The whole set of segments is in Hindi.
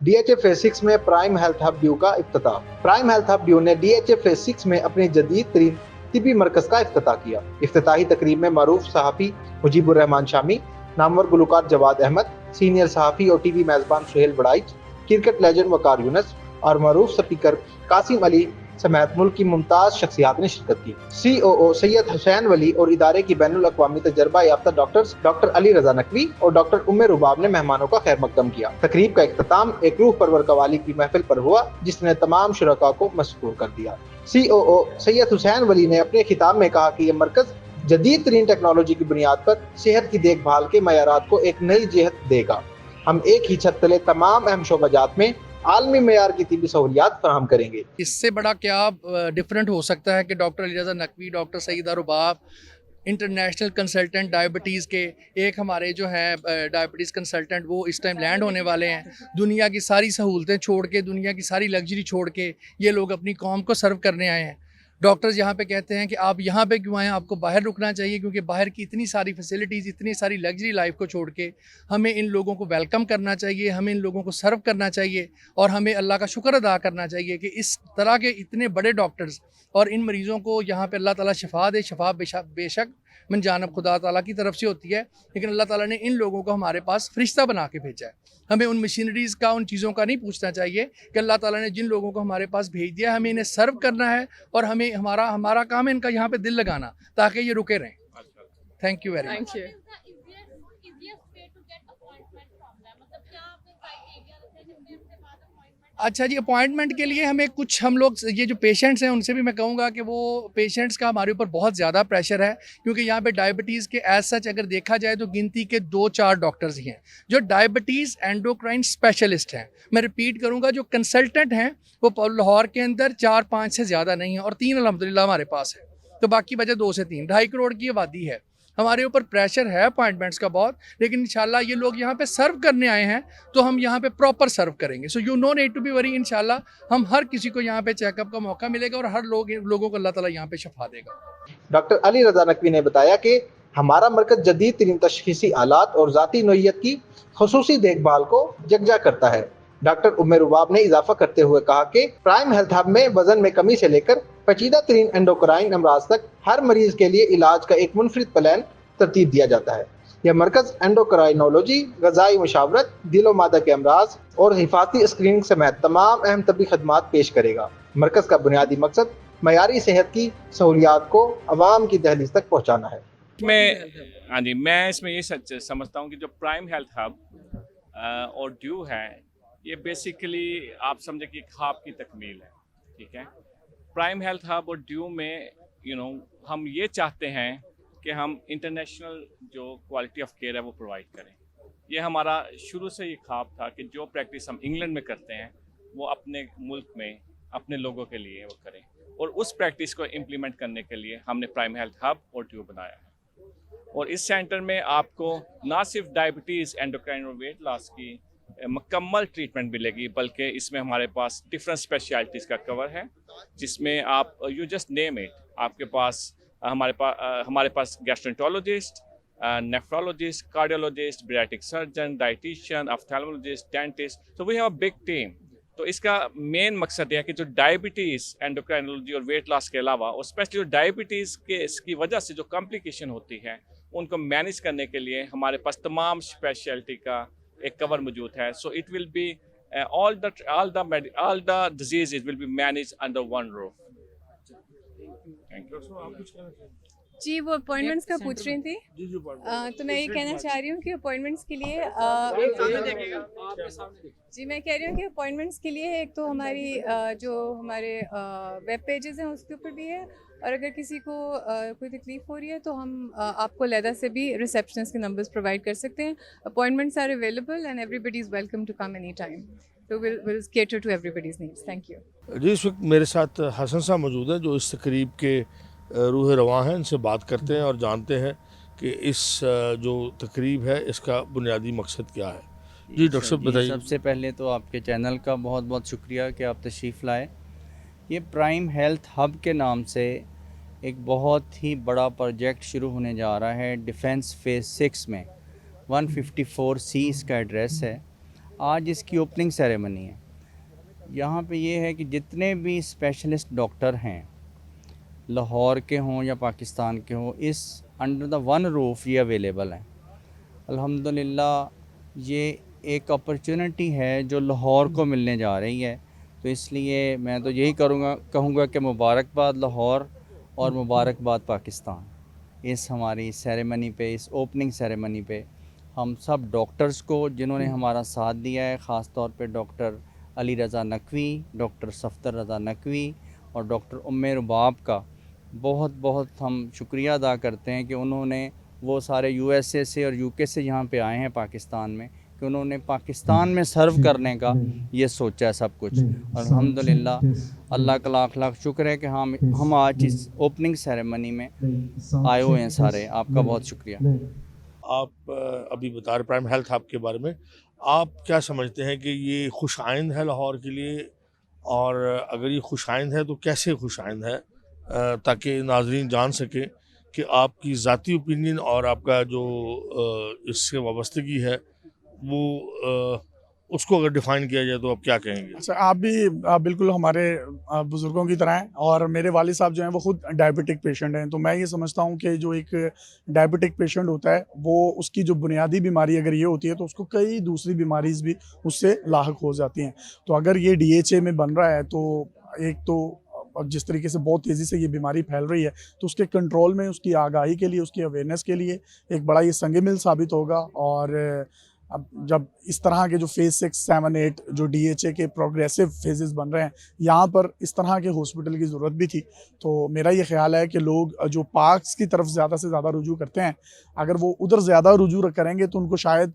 डीएचए फेज 6 में प्राइम हेल्थ हब ड्यू का इफ्तिताह। प्राइम हेल्थ हब ड्यू ने डीएचए फेज 6 में अपने जदीद तरीन तिबी मरकज का इफ्तिताह किया। इफ्तिताही तकरीब में मरूफ सहाफ़ी मुजीबुर रहमान शामी, नामवर गुलकार जवाद अहमद, सीनियर सहाफ़ी और टीवी मेज़बान सुहेल बड़ाइच, क्रिकेट लेजेंड वकार यूनस और मरूफ स्पीकर कासिम अली समेत मुल्क की मुमताज शख्सियात ने शिरकत की। COO सैयद हुसैन वली और इदारे की बैनुल अक़वामी तजर्बा याफ्ता डॉक्टर्स डॉक्टर अली रजा नकवी और डॉक्टर उम्मे रुबाब ने मेहमानों का खैर मकदम किया। तकरीब का इख्तिताम एक रूह परवर कवाली की महफिल पर हुआ, जिसने तमाम शुरका को मसरूर कर दिया। COO सैयद हुसैन वली ने अपने खिताब में कहा कि यह मरकज जदीद तरीन टेक्नोलॉजी की बुनियाद पर सेहत की देखभाल के मयारात को एक नई जिहत देगा। हम एक ही छत तले तमाम अहम शोबाजात में आलमी मेयार की तिबी सहूलियात फराहम करेंगे। इससे बड़ा क्या डिफरेंट हो सकता है कि डॉक्टर अली रज़ा नकवी, डॉक्टर सईदा रुबाब, इंटरनेशनल कंसल्टेंट डायबिटीज़ के, एक हमारे जो हैं डायबिटीज़ कंसल्टेंट वो इस टाइम लैंड होने वाले हैं। दुनिया की सारी सहूलतें छोड़ के, दुनिया की सारी लग्जरी छोड़ के ये लोग अपनी कौम को सर्व करने आए हैं। डॉक्टर्स यहाँ पे कहते हैं कि आप यहाँ पे क्यों आए, आपको बाहर रुकना चाहिए, क्योंकि बाहर की इतनी सारी फैसिलिटीज़, इतनी सारी लग्जरी लाइफ को छोड़ के हमें इन लोगों को वेलकम करना चाहिए, हमें इन लोगों को सर्व करना चाहिए और हमें अल्लाह का शुक्र अदा करना चाहिए कि इस तरह के इतने बड़े डॉक्टर्स और इन मरीज़ों को यहाँ पे अल्लाह ताला शिफा दे। शिफा बेशक मन जानब खुदा ताला की तरफ से होती है, लेकिन अल्लाह ताला ने इन लोगों को हमारे पास फरिश्ता बना के भेजा है। हमें उन मशीनरीज़ का, उन चीज़ों का नहीं पूछना चाहिए कि अल्लाह ताला ने जिन लोगों को हमारे पास भेज दिया है हमें इन्हें सर्व करना है और हमें हमारा काम है इनका यहाँ पे दिल लगाना ताकि ये रुके रहें। Thank you very much. अच्छा जी, अपॉइंटमेंट के लिए हमें कुछ, हम लोग ये जो पेशेंट्स हैं उनसे भी मैं कहूँगा कि वो पेशेंट्स का हमारे ऊपर बहुत ज़्यादा प्रेशर है, क्योंकि यहाँ पे डायबिटीज़ के एज सच अगर देखा जाए तो गिनती के 2-4 डॉक्टर्स ही हैं जो डायबिटीज़ एंडोक्राइन स्पेशलिस्ट हैं। मैं रिपीट करूँगा, जो कंसल्टेंट हैं वो लाहौर के अंदर 4-5 से ज़्यादा नहीं है और 3 अल्हम्दुलिल्लाह हमारे पास है, तो बाकी वजह 2 से 3, 2.5 करोड़ की आबादी है। हमारे ऊपर प्रेशर है अपॉइंटमेंट्स का बहुत, लेकिन इंशाल्लाह ये लोग यहाँ पे सर्व करने आए हैं तो हम यहाँ पे प्रॉपर सर्व करेंगे। So you no need to be worry, इंशाल्लाह हम हर किसी को यहाँ पे चेकअप का मौका मिलेगा और हर लोगों को अल्लाह ताला यहाँ पे शफा देगा। डॉक्टर अली रजा नकवी ने बताया कि हमारा मरकज जदीद तरीन तशखीसी आलात और ज़ाती नोयत की खसूसी देखभाल को यकजा करता है। डॉक्टर उम्मे रुबाब ने इजाफा करते हुए कहा कि प्राइम हेल्थ हब में वजन में कमी से लेकर पेचीदा तरीन एंडोक्राइन अमराज तक हर मरीज के लिए इलाज का एक मुनफरिद प्लान तरतीब दिया जाता है। यह मरकज एंडोक्राइनोलॉजी, गजाई मशावरत, दिलो मादा के अमराज और हिफाजती स्क्रीनिंग समेत तमाम अहम तबी खदमात पेश करेगा। मरकज का बुनियादी मकसद मयारी सेहत की सहूलियात को अवाम की दहलीज तक पहुँचाना है। हाँ जी, मैं इसमें ये समझता हूँ कि जो प्राइम हेल्थ हब और ड्यू है, ये बेसिकली आप समझे कि ख्वाब की तकमील है। ठीक है, प्राइम हेल्थ हब और ड्यू में हम ये चाहते हैं कि हम इंटरनेशनल जो क्वालिटी ऑफ केयर है वो प्रोवाइड करें। ये हमारा शुरू से ये ख्वाब था कि जो प्रैक्टिस हम इंग्लैंड में करते हैं वो अपने मुल्क में अपने लोगों के लिए वो करें, और उस प्रैक्टिस को इम्प्लीमेंट करने के लिए हमने प्राइम हेल्थ हब और ड्यू बनाया है। और इस सेंटर में आपको ना सिर्फ डायबिटीज़, एंडोक्राइन और वेट लॉस की मुकम्मल ट्रीटमेंट मिलेगी, बल्कि इसमें हमारे पास डिफरेंट स्पेशलिटीज़ का कवर है, जिसमें आप यू जस्ट नेम इट, आपके पास हमारे पास gastroenterologist, nephrologist, cardiologist, paediatric surgeon, dietitian, ophthalmologist, dentist, तो we have a big team. तो इसका मेन मकसद यह है कि जो डायबिटीज़, एंडोक्राइनोलॉजी और वेट लॉस के अलावा, और स्पेशली जो डायबिटीज़ के इसकी वजह से जो कॉम्प्लिकेशन होती है उनको मैनेज करने के लिए हमारे पास तमाम स्पेशलिटी का एक कवर मौजूद है। So it will be all the diseases will be managed under one roof. जी, वो अपॉइंटमेंट्स का पूछ रही थी, तो मैं ये कहना चाह रही हूँ कि अपॉइंटमेंट्स के लिए जी मैं कह रही हूँ कि अपॉइंटमेंट्स के लिए एक तो हमारी जो हमारे वेब पेजेस हैं उसके ऊपर भी है, और अगर किसी को कोई तकलीफ हो रही है तो हम आपको लहदा से भी रिसेप्शनिस्ट के नंबर्स प्रोवाइड कर सकते हैं। Appointments are available and everybody is welcome to come any time, तो will cater to everybody's needs. Thank you ji. इस वक्त मेरे साथ हसन साहब मौजूद हैं जो इस तकरीब के रूह रवां हैं। इनसे बात करते हैं और जानते हैं कि इस जो तकरीब है इसका बुनियादी मकसद क्या है। जी डॉक्टर साहब बताइए। सबसे पहले तो आपके चैनल का बहुत बहुत शुक्रिया कि आप तशरीफ़ लाए। ये प्राइम हेल्थ हब के नाम से एक बहुत ही बड़ा प्रोजेक्ट शुरू होने जा रहा है डिफेंस फेज़ 6 में। 154C इसका एड्रेस है। आज इसकी ओपनिंग सेरेमनी है। यहाँ पे ये है कि जितने भी स्पेशलिस्ट डॉक्टर हैं, लाहौर के हों या पाकिस्तान के हों, इस अंडर द वन रूफ ये अवेलेबल हैं। अल्हम्दुलिल्लाह ये एक अपॉर्चुनिटी है जो लाहौर को मिलने जा रही है। तो इसलिए मैं तो यही कहूँगा कि मुबारकबाद लाहौर और मुबारकबाद पाकिस्तान। इस हमारी सेरेमनी पे, इस ओपनिंग सेरेमनी पे हम सब डॉक्टर्स को जिन्होंने हमारा साथ दिया है, ख़ास तौर पे डॉक्टर अली रज़ा नकवी, डॉक्टर सफ़दर रज़ा नकवी और डॉक्टर उम्मे रुबाब का बहुत बहुत हम शुक्रिया अदा करते हैं कि उन्होंने वो सारे यूएसए से और यूके से यहाँ पे आए हैं पाकिस्तान में, कि उन्होंने पाकिस्तान में सर्व करने का ये सोचा है सब कुछ। और अल्हम्दुलिल्लाह अल्लाह का लाख लाख शुक्र है कि हम आज इस ओपनिंग सेरेमनी में आए हुए हैं सारे। आपका बहुत शुक्रिया। आप अभी बता रहे प्राइम हेल्थ हब के बारे में, आप क्या समझते हैं कि ये खुशाइंद है लाहौर के लिए, और अगर ये खुशाइंद है तो कैसे खुशाइंद है, ताकि नाजरीन जान सकें कि आपकी ज़ाती ओपिनियन और आपका जो इससे वाबस्तगी है वो उसको अगर डिफ़ाइन किया जाए तो आप क्या कहेंगे? अच्छा, आप बिल्कुल हमारे बुज़ुर्गों की तरह हैं, और मेरे वालिद साहब जो हैं वो खुद डायबिटिक पेशेंट हैं। तो मैं ये समझता हूँ कि जो एक डायबिटिक पेशेंट होता है वो उसकी जो बुनियादी बीमारी अगर ये होती है तो उसको कई दूसरी बीमारीज़ भी उससे लाहक हो जाती हैं। तो अगर ये DHA में बन रहा है तो एक तो जिस तरीके से बहुत तेज़ी से ये बीमारी फैल रही है तो उसके कंट्रोल में, उसकी आगाही के लिए, उसकी अवेयरनेस के लिए एक बड़ा ये संग मिल साबित होगा। और अब जब इस तरह के जो फेज़ 6, 7, 8 जो DHA के प्रोग्रेसिव फेजेस बन रहे हैं, यहाँ पर इस तरह के हॉस्पिटल की ज़रूरत भी थी। तो मेरा ये ख्याल है कि लोग जो पार्क्स की तरफ ज़्यादा से ज़्यादा रुजू करते हैं, अगर वो उधर ज़्यादा रुजू करेंगे तो उनको शायद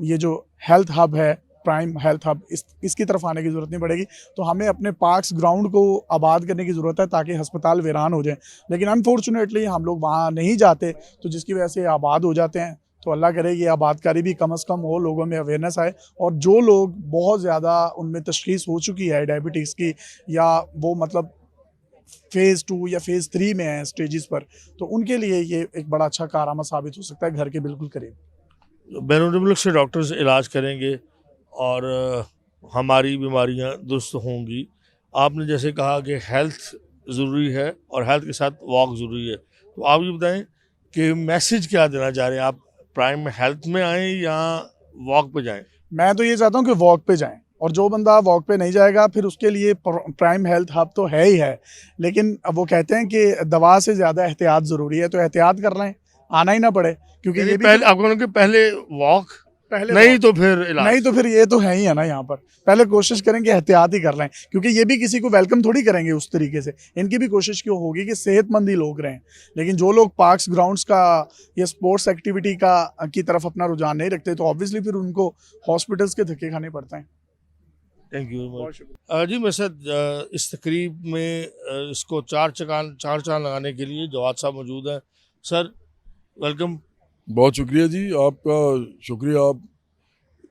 ये जो हेल्थ हब है, प्राइम हेल्थ हब, इसकी तरफ आने की ज़रूरत नहीं पड़ेगी। तो हमें अपने पार्क्स, ग्राउंड को आबाद करने की ज़रूरत है ताकि अस्पताल वीरान हो जाए। लेकिन अनफॉर्चुनेटली हम लोग वहाँ नहीं जाते, तो जिसकी वजह से आबाद हो जाते हैं। तो अल्लाह करे ये आबादकारी भी कम से कम हो, लोगों में अवेयरनेस आए, और जो लोग बहुत ज़्यादा उनमें तशख़ीस हो चुकी है डायबिटीज़ की, या वो मतलब फेज़ 2 या फेज़ 3 में हैं स्टेजेस पर, तो उनके लिए ये एक बड़ा अच्छा कारनामा साबित हो सकता है, घर के बिल्कुल करीब। बैरून मुल्क से डॉक्टर्स इलाज करेंगे और हमारी बीमारियां दुरुस्त होंगी। आपने जैसे कहा कि हेल्थ ज़रूरी है और हेल्थ के साथ वॉक ज़रूरी है, तो आप ये बताएं कि मैसेज क्या देना चाह रहे हैं आप? प्राइम हेल्थ में आएँ या वॉक पे जाएं? मैं तो ये चाहता हूँ कि वॉक पे जाएं, और जो बंदा वॉक पे नहीं जाएगा फिर उसके लिए प्राइम हेल्थ हब तो है ही है, लेकिन अब वो कहते हैं कि दवा से ज़्यादा एहतियात ज़रूरी है, तो एहतियात कर लें, आना ही ना पड़े, क्योंकि ये भी पहले आपको पहले वॉक, पहले नहीं तो फिर इलाज। नहीं तो फिर ये तो है ही है ना। यहाँ पर पहले कोशिश करेंगे एहतियात ही कर लें, क्योंकि ये भी किसी को वेलकम थोड़ी करेंगे उस तरीके से। इनकी भी कोशिश क्यों होगी कि सेहतमंद ही लोग रहें, लेकिन जो लोग पार्क्स, ग्राउंड्स का या स्पोर्ट्स एक्टिविटी की तरफ अपना रुझान नहीं रखते, तो ऑब्वियसली फिर उनको हॉस्पिटल्स के धक्के खाने पड़ते हैं। थैंक यू जी। मैं सर इस तकरीब में इसको चार चांद लगाने के लिए जवाद साहब मौजूद हैं। Sir welcome. बहुत शुक्रिया जी, आपका शुक्रिया, आप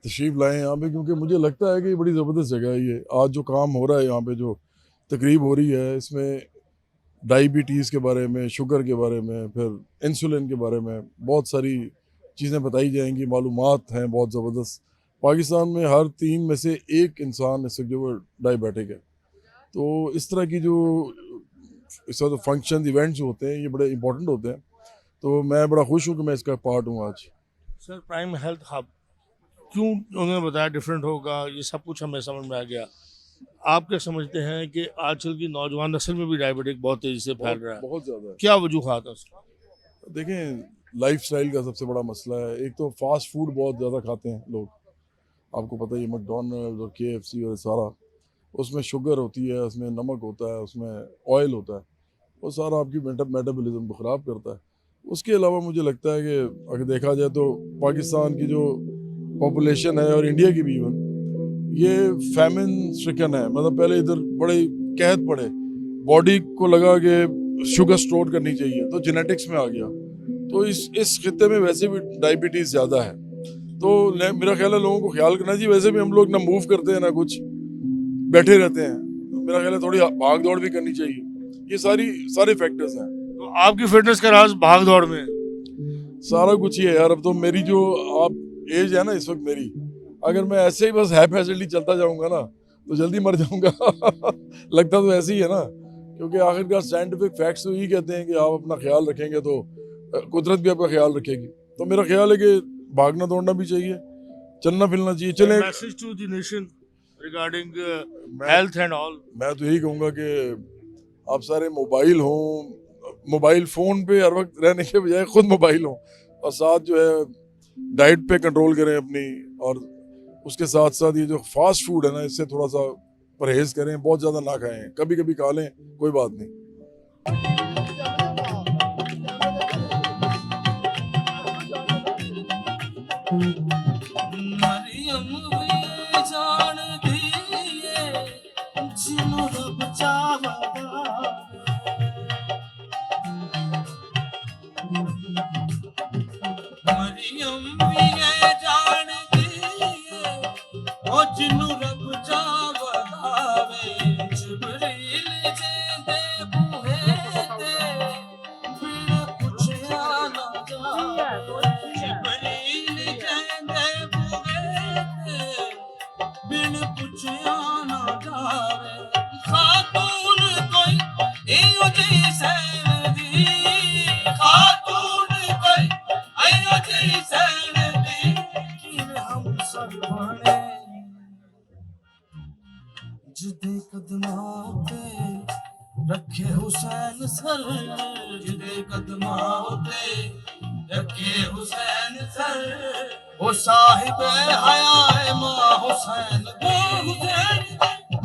तशरीफ़ लाएँ यहाँ पे, क्योंकि मुझे लगता है कि बड़ी ज़बरदस्त जगह है ये। आज जो काम हो रहा है यहाँ पे, जो तकरीब हो रही है, इसमें डायबिटीज़ के बारे में, शुगर के बारे में, फिर इंसुलिन के बारे में बहुत सारी चीज़ें बताई जाएंगी, मालूमात हैं बहुत ज़बरदस्त। पाकिस्तान में हर 3 में से 1 इंसान इस वक्त जो वो डायबिटिक है। तो इस तरह की जो इस तरह फंक्शन, इवेंट्स होते हैं, ये बड़े इंपॉर्टेंट होते हैं। तो मैं बड़ा खुश हूँ कि मैं इसका पार्ट हूँ आज। सर प्राइम हेल्थ हब क्यों उन्होंने बताया डिफरेंट होगा, ये सब कुछ हमें समझ में आ गया। आप क्या समझते हैं कि आजकल की नौजवान नस्ल में भी डायबिटिक बहुत तेज़ी से फैल रहा है? बहुत ज़्यादा है। क्या वजूहात है उसका? देखें, लाइफस्टाइल का सबसे बड़ा मसला है। एक तो फास्ट फूड बहुत ज़्यादा खाते हैं लोग, आपको पता ही है, मैकडॉनल्ड्स और KFC और सारा, उसमें शुगर होती है, उसमें नमक होता है, उसमें ऑयल होता है, वो सारा आपकी मेटाबॉलिज्म को ख़राब करता है। उसके अलावा मुझे लगता है कि अगर देखा जाए तो पाकिस्तान की जो पॉपुलेशन है और इंडिया की भी इवन, ये फैमिन स्ट्रिकन है। मतलब पहले इधर बड़े कहत पड़े, बॉडी को लगा कि शुगर स्टोर करनी चाहिए, तो जेनेटिक्स में आ गया। तो इस खित्ते में वैसे भी डायबिटीज़ ज़्यादा है। तो मेरा ख्याल है लोगों को ख्याल करना चाहिए। वैसे भी हम लोग ना मूव करते हैं ना कुछ, बैठे रहते हैं, तो मेरा ख्याल है थोड़ी भाग दौड़ भी करनी चाहिए। ये सारे फैक्टर्स हैं। तो आपकी फिटनेस का राज भाग दौड़ में? सारा कुछ ही है यार। अब तो मेरी जो आप एज है ना इस वक्त मेरी, अगर मैं ऐसे ही बस हैप हैजर्डली चलता जाऊंगा ना तो जल्दी मर जाऊंगा लगता तो ऐसे ही है ना, क्योंकि आखिरकार साइंटिफिक फैक्ट्स तो यही कहते हैं कि आप अपना ख्याल रखेंगे तो कुदरत भी आपका ख्याल रखेगी। तो मेरा ख्याल है कि भागना दौड़ना भी चाहिए, चलना फिरना चाहिए। चले message to the nation regarding health and all. मैं तो यही कहूँगा कि आप सारे मोबाइल फ़ोन पे हर वक्त रहने के बजाय खुद मोबाइल हों, और साथ जो है डाइट पे कंट्रोल करें अपनी, और उसके साथ साथ ये जो फास्ट फूड है ना इससे थोड़ा सा परहेज़ करें, बहुत ज़्यादा ना खाएं, कभी कभी खा लें कोई बात नहीं। जिदे कदमां ते रखे हुसैन सर, जिदे कदमां ते रखे हुसैन सर, ओ साहिब हयाए मां हुसैन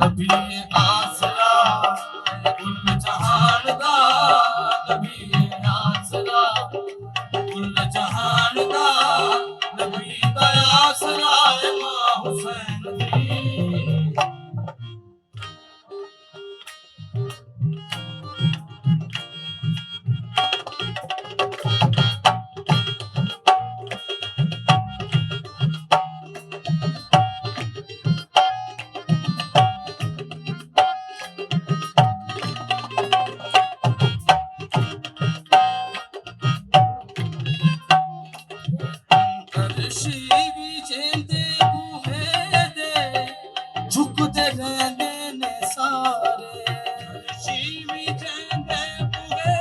नबी आसरा कुल जहान दा, नबी आसरा कुल जहान दा, नबी दा आसरा मां हुसैन दी। झुकते रहने ने सारे, शिवी चंदे बुगे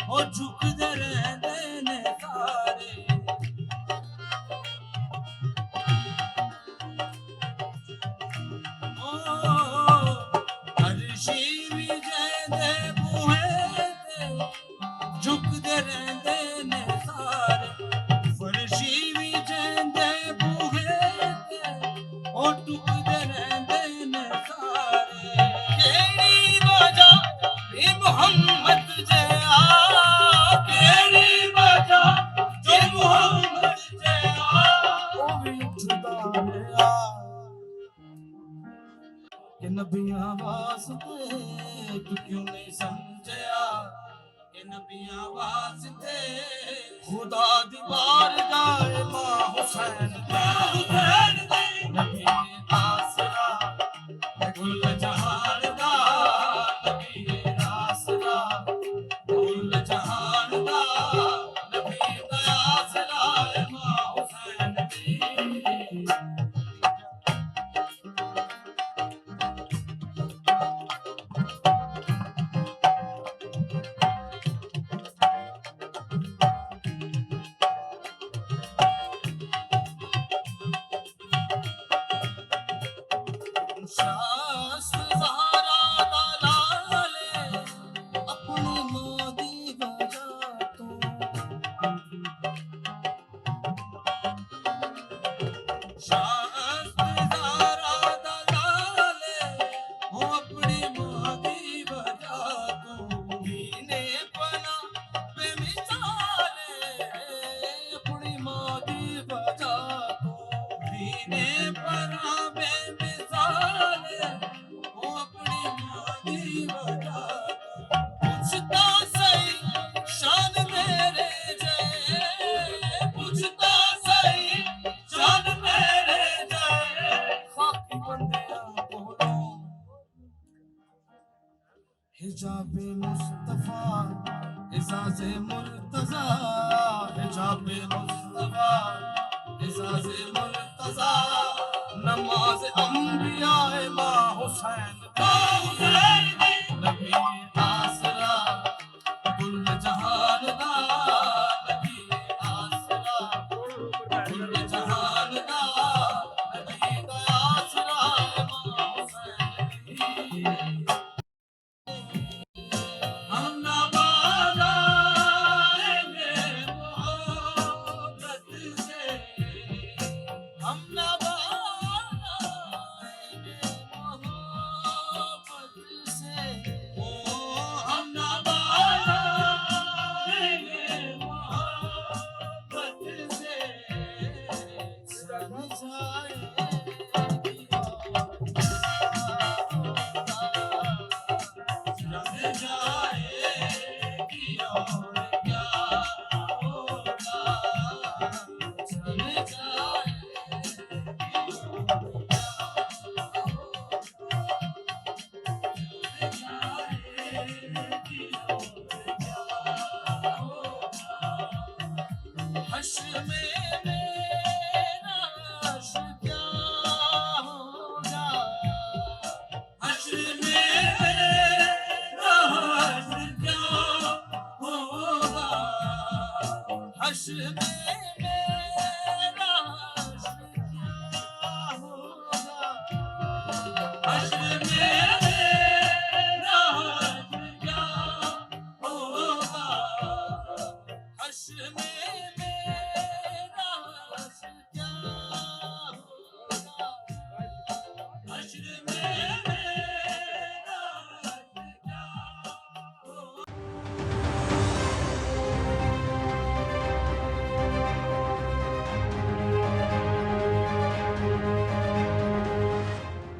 ओ झुकते रहने ने सारे, ओ शिवी चंदे बुगे झुकते रहने ने सारे, फर्शी भी चंदे बुगे ओ टुकदे रहंदे ने सारे, केड़ी वजह ए मोहम्मद जे आ, केड़ी वजह जो मोहम्मद जे आ, ओ भी उठदा रहा कि नबियां वास्ते तू क्यों नहीं समझया, कि नबियां वास्ते खुदा दी बारगाह मां हुसैन नबी आसरा कुल जहान दा, नबी आसरा कुल जहान दा, नबी दा आसरा मां हुसैन दी। शास्त्र ज़हरा दा लाले अपनी मां दी वजह तो, शास्त्र ज़हरा दा लाले वो अपनी मां दी वजह तो, दीने पना बेमिसाले अपनी मां दी वजह तो, दीने पना बेमिसाले वो अपनी मां दी वजह, पूछता सही शान मेरे जे, पूछता सही शान मेरे जे, खाकी बंदियां कोलों हिजाबे मुस्तफा इजाज़े मुर्तज़ा, हिजाबे मुस्तफा इजाज़े मुर्तज़ा। कज़ा नमाज अंबिया बा हुसैन नबी